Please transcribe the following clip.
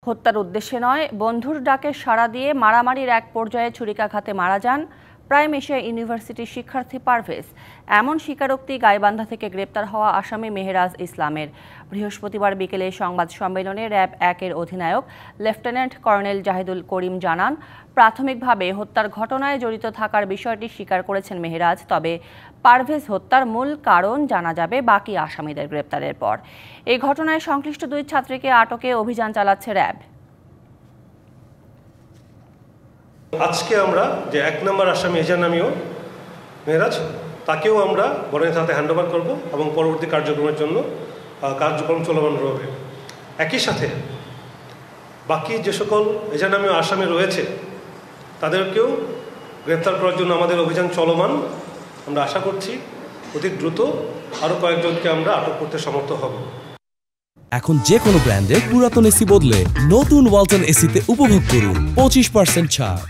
হত্যার উদ্দেশ্যে নয়, বন্ধুর ডাকে সাড়া দিয়ে মারামারির এক পর্যায়ে ছুরিকাঘাতে মারা যান প্রাইম এশিয়া ইউনিভার্সিটির শিক্ষার্থী পারভেজ। এমন স্বীকারোক্তি গাইবান্ধা থেকে গ্রেপ্তার হওয়া আসামি মেহেরাজ ইসলামের। বৃহস্পতিবার বিকেলে সংবাদ সম্মেলনে র্যাব ১-এর অধিনায়ক লেফটেন্যান্ট কর্নেল জাহিদুল করিম জানান, প্রাথমিকভাবে হত্যার ঘটনায় জড়িত থাকার বিষয়টি স্বীকার করেছেন মেহেরাজ। তবে পারভেজ হত্যার মূল কারণ জানা যাবে বাকি আসামিদের গ্রেপ্তারের পর। এই ঘটনায় সংশ্লিষ্ট ২ ছাত্রীকে আটকে অভিযান চালাচ্ছে র্যাব। আজকে আমরা যে ১ নম্বর আসামি এজান নামীয় মেহেরাজ, তাকেও আমরা বনানী থানাতে হ্যান্ডওভার করব এবং পরবর্তী কার্যক্রমের জন্য কার্যক্রম চলমান রবে। একই সাথে বাকি যে সকল এজান নামীয় আসামি রয়েছে তাদেরকেও গ্রেপ্তার করার জন্য আমাদের অভিযান চলমান। আমরা আশা করছি অতি দ্রুত আরও কয়েকজনকে আমরা আটক করতে সমর্থ হব। এখন যে কোনো ব্র্যান্ডের পুরাতন এসি বদলে নতুন ওয়ালটন এসিতে উপভোগ করুন 25% ছাড়।